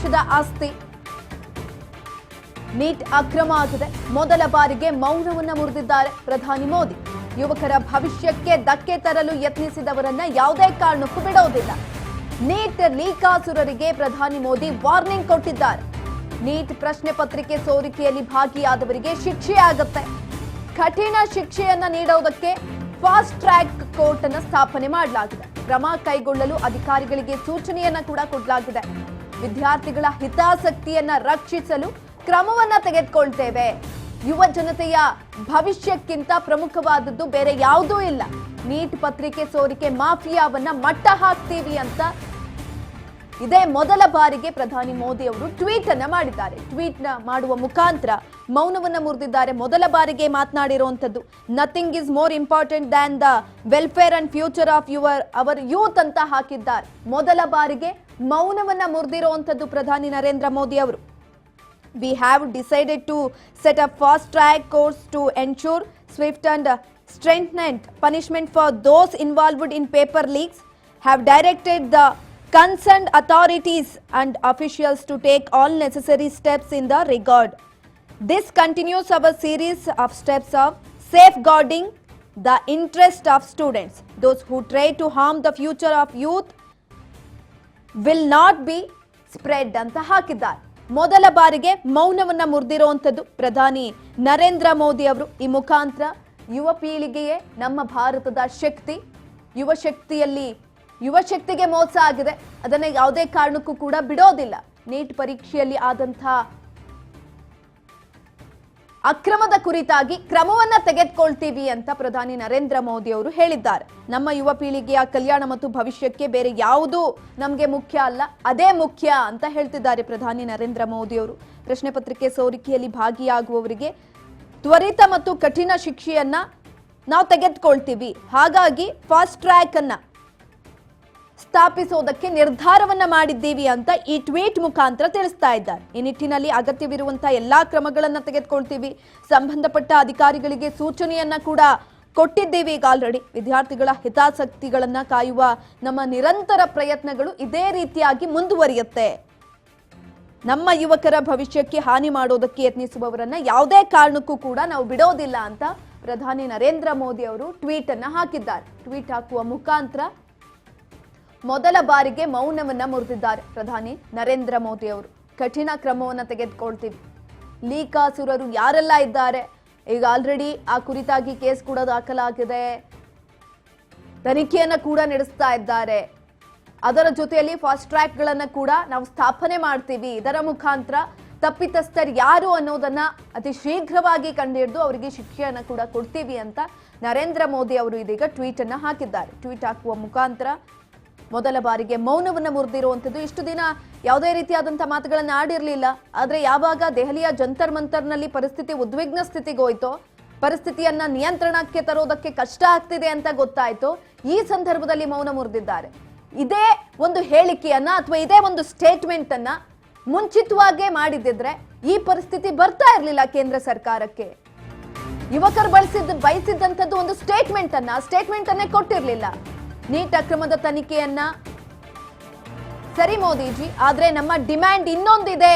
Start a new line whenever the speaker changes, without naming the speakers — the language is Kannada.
ದೇಶದ ಆಸ್ತಿ. ನೀಟ್ ಅಕ್ರಮ ಆಗಿದೆ. ಮೊದಲ ಬಾರಿಗೆ ಮೌನವನ್ನ ಮುರಿದಿದ್ದಾರೆ ಪ್ರಧಾನಿ ಮೋದಿ. ಯುವಕರ ಭವಿಷ್ಯಕ್ಕೆ ಧಕ್ಕೆ ತರಲು ಯತ್ನಿಸಿದವರನ್ನ ಯಾವುದೇ ಕಾರಣಕ್ಕೂ ಬಿಡೋದಿಲ್ಲ. ನೀಟ್ ಲೀಕಾಸುರರಿಗೆ ಪ್ರಧಾನಿ ಮೋದಿ ವಾರ್ನಿಂಗ್ ಕೊಟ್ಟಿದ್ದಾರೆ. ನೀಟ್ ಪ್ರಶ್ನೆ ಪತ್ರಿಕೆ ಸೋರಿಕೆಯಲ್ಲಿ ಭಾಗಿಯಾದವರಿಗೆ ಶಿಕ್ಷೆ ಆಗುತ್ತೆ. ಕಠಿಣ ಶಿಕ್ಷೆಯನ್ನ ನೀಡೋದಕ್ಕೆ ಫಾಸ್ಟ್ ಟ್ರ್ಯಾಕ್ ಕೋರ್ಟ್ ಅನ್ನು ಸ್ಥಾಪನೆ ಮಾಡಲಾಗಿದೆ. ಕ್ರಮ ಕೈಗೊಳ್ಳಲು ಅಧಿಕಾರಿಗಳಿಗೆ ಸೂಚನೆಯನ್ನ ಕೂಡ ಕೊಡಲಾಗಿದೆ. ವಿದ್ಯಾರ್ಥಿಗಳ ಹಿತಾಸಕ್ತಿಯನ್ನ ರಕ್ಷಿಸಲು ಕ್ರಮವನ್ನ ತೆಗೆದುಕೊಳ್ತೇವೆ. ಯುವ ಜನತೆಯ ಭವಿಷ್ಯಕ್ಕಿಂತ ಪ್ರಮುಖವಾದದ್ದು ಬೇರೆ ಯಾವುದೂ ಇಲ್ಲ. ನೀಟ್ ಪತ್ರಿಕೆ ಸೋರಿಕೆ ಮಾಫಿಯಾವನ್ನ ಮಟ್ಟ ಹಾಕ್ತೀವಿ ಅಂತ ಇದೇ ಮೊದಲ ಬಾರಿಗೆ ಪ್ರಧಾನಿ ಮೋದಿ ಅವರು ಟ್ವೀಟ್ ಅನ್ನ ಮಾಡಿದ್ದಾರೆ. ಟ್ವೀಟ್ ಮಾಡುವ ಮುಖಾಂತರ ಮೌನವನ್ನ ಮುರಿದಿದ್ದಾರೆ. ಮೊದಲ ಬಾರಿಗೆ ಮಾತನಾಡಿರುವಂತದ್ದು nothing is more important than the welfare and future of our youth ಅಂತ ಹಾಕಿದ್ದಾರೆ. ಮೊದಲ ಬಾರಿಗೆ ಮೌನವನ್ನ ಮುರಿದಿರುವಂತದ್ದು ಪ್ರಧಾನಿ ನರೇಂದ್ರ ಮೋದಿ ಅವರು. We have decided to set up fast track courts to ensure swift and stringent punishment for those involved in paper leaks. Have directed the concerned authorities and officials to take all necessary steps in the regard. This continues our series of steps of safeguarding the interest of students. Those who try to harm the future of youth will not be spread ಅಂತ ಹಾಕಿದ್ದಾರೆ. ಮೊದಲ ಬಾರಿಗೆ ಮೌನವನ್ನ ಮುರಿದಿರುವಂತದ್ದು ಪ್ರಧಾನಿ ನರೇಂದ್ರ ಮೋದಿ ಅವರು. ಈ ಮುಖಾಂತರ ಯುವ ಪೀಳಿಗೆಯೇ ನಮ್ಮ ಭಾರತದ ಶಕ್ತಿ. ಯುವ ಶಕ್ತಿಗೆ ಮೋಸ ಆಗಿದೆ. ಅದನ್ನ ಯಾವುದೇ ಕಾರಣಕ್ಕೂ ಕೂಡ ಬಿಡೋದಿಲ್ಲ. ನೀಟ್ ಪರೀಕ್ಷೆಯಲ್ಲಿ ಆದಂತಹ ಅಕ್ರಮದ ಕುರಿತಾಗಿ ಕ್ರಮವನ್ನ ತೆಗೆದುಕೊಳ್ತೀವಿ ಅಂತ ಪ್ರಧಾನಿ ನರೇಂದ್ರ ಮೋದಿ ಅವರು ಹೇಳಿದ್ದಾರೆ. ನಮ್ಮ ಯುವ ಪೀಳಿಗೆಯ ಕಲ್ಯಾಣ ಮತ್ತು ಭವಿಷ್ಯಕ್ಕೆ ಬೇರೆ ಯಾವುದೂ ನಮಗೆ ಮುಖ್ಯ ಅಲ್ಲ, ಅದೇ ಮುಖ್ಯ ಅಂತ ಹೇಳ್ತಿದ್ದಾರೆ ಪ್ರಧಾನಿ ನರೇಂದ್ರ ಮೋದಿ ಅವರು. ಪ್ರಶ್ನೆ ಪತ್ರಿಕೆ ಸೋರಿಕೆಯಲ್ಲಿ ಭಾಗಿಯಾಗುವವರಿಗೆ ತ್ವರಿತ ಮತ್ತು ಕಠಿಣ ಶಿಕ್ಷೆಯನ್ನ ನಾವು ತೆಗೆದುಕೊಳ್ತೀವಿ. ಹಾಗಾಗಿ ಫಾಸ್ಟ್ ಟ್ರ್ಯಾಕ್ ಅನ್ನ ಸ್ಥಾಪಿಸೋದಕ್ಕೆ ನಿರ್ಧಾರವನ್ನ ಮಾಡಿದ್ದೀವಿ ಅಂತ ಈ ಟ್ವೀಟ್ ಮುಖಾಂತರ ತಿಳಿಸ್ತಾ ಇದ್ದಾರೆ. ಈ ನಿಟ್ಟಿನಲ್ಲಿ ಅಗತ್ಯವಿರುವಂತಹ ಎಲ್ಲಾ ಕ್ರಮಗಳನ್ನ ತೆಗೆದುಕೊಳ್ತೀವಿ. ಸಂಬಂಧಪಟ್ಟ ಅಧಿಕಾರಿಗಳಿಗೆ ಸೂಚನೆಯನ್ನ ಕೂಡ ಕೊಟ್ಟಿದ್ದೇವೆ ಈಗ ಆಲ್ರೆಡಿ. ವಿದ್ಯಾರ್ಥಿಗಳ ಹಿತಾಸಕ್ತಿಗಳನ್ನ ಕಾಯುವ ನಮ್ಮ ನಿರಂತರ ಪ್ರಯತ್ನಗಳು ಇದೇ ರೀತಿಯಾಗಿ ಮುಂದುವರಿಯುತ್ತೆ. ನಮ್ಮ ಯುವಕರ ಭವಿಷ್ಯಕ್ಕೆ ಹಾನಿ ಮಾಡೋದಕ್ಕೆ ಯತ್ನಿಸುವವರನ್ನ ಯಾವುದೇ ಕಾರಣಕ್ಕೂ ಕೂಡ ನಾವು ಬಿಡೋದಿಲ್ಲ ಅಂತ ಪ್ರಧಾನಿ ನರೇಂದ್ರ ಮೋದಿ ಅವರು ಟ್ವೀಟ್ ಅನ್ನ ಹಾಕಿದ್ದಾರೆ. ಟ್ವೀಟ್ ಹಾಕುವ ಮುಖಾಂತರ ಮೊದಲ ಬಾರಿಗೆ ಮೌನವನ್ನ ಮುರಿದಿದ್ದಾರೆ ಪ್ರಧಾನಿ ನರೇಂದ್ರ ಮೋದಿ ಅವರು. ಕಠಿಣ ಕ್ರಮವನ್ನ ತೆಗೆದುಕೊಳ್ತೀವಿ. ಲೀಕಾಸುರರು ಯಾರೆಲ್ಲ ಇದ್ದಾರೆ, ಈಗ ಆಲ್ರೆಡಿ ಆ ಕುರಿತಾಗಿ ಕೇಸ್ ಕೂಡ ದಾಖಲಾಗಿದೆ. ತನಿಖೆಯನ್ನ ಕೂಡ ನಡೆಸ್ತಾ ಇದ್ದಾರೆ. ಅದರ ಜೊತೆಯಲ್ಲಿ ಫಾಸ್ಟ್ ಟ್ರ್ಯಾಕ್ ಗಳನ್ನ ಕೂಡ ನಾವು ಸ್ಥಾಪನೆ ಮಾಡ್ತೀವಿ. ಇದರ ಮುಖಾಂತರ ತಪ್ಪಿತಸ್ಥರು ಯಾರು ಅನ್ನೋದನ್ನ ಅತಿ ಶೀಘ್ರವಾಗಿ ಕಂಡುಹಿಡಿದು ಅವರಿಗೆ ಶಿಕ್ಷೆಯನ್ನ ಕೂಡ ಕೊಡ್ತೀವಿ ಅಂತ ನರೇಂದ್ರ ಮೋದಿ ಅವರು ಇದೀಗ ಟ್ವೀಟ್ ಅನ್ನ ಹಾಕಿದ್ದಾರೆ. ಟ್ವೀಟ್ ಹಾಕುವ ಮುಖಾಂತರ ಮೊದಲ ಬಾರಿಗೆ ಮೌನವನ್ನ ಮುರಿದಿರುವಂಥದ್ದು. ಇಷ್ಟು ದಿನ ಯಾವುದೇ ರೀತಿಯಾದಂತಹ ಮಾತುಗಳನ್ನ ಆಡಿರಲಿಲ್ಲ. ಆದ್ರೆ ಯಾವಾಗ ದೆಹಲಿಯ ಜಂತರ್ ಮಂತರ್ನಲ್ಲಿ ಪರಿಸ್ಥಿತಿ ಉದ್ವಿಗ್ನ ಸ್ಥಿತಿಗೆ ಹೋಯ್ತೋ, ಪರಿಸ್ಥಿತಿಯನ್ನ ನಿಯಂತ್ರಣಕ್ಕೆ ತರೋದಕ್ಕೆ ಕಷ್ಟ ಆಗ್ತಿದೆ ಅಂತ ಗೊತ್ತಾಯ್ತು, ಈ ಸಂದರ್ಭದಲ್ಲಿ ಮೌನ ಮುರಿದಿದ್ದಾರೆ. ಇದೇ ಒಂದು ಹೇಳಿಕೆಯನ್ನ ಅಥವಾ ಇದೇ ಒಂದು ಸ್ಟೇಟ್ಮೆಂಟ್ ಅನ್ನ ಮುಂಚಿತವಾಗೇ ಮಾಡಿದ್ರೆ ಈ ಪರಿಸ್ಥಿತಿ ಬರ್ತಾ ಇರಲಿಲ್ಲ ಕೇಂದ್ರ ಸರ್ಕಾರಕ್ಕೆ. ಯುವಕರು ಬಯಸಿದ್ದಂಥದ್ದು ಒಂದು ಸ್ಟೇಟ್ಮೆಂಟ್ ಅನ್ನೇ ಕೊಟ್ಟಿರಲಿಲ್ಲ. ನೀಟ್ ಅಕ್ರಮದ ತನಿಖೆಯನ್ನ ಸರಿ ಮೋದಿಜಿ, ಆದ್ರೆ ನಮ್ಮ ಡಿಮ್ಯಾಂಡ್ ಇನ್ನೊಂದಿದೆ.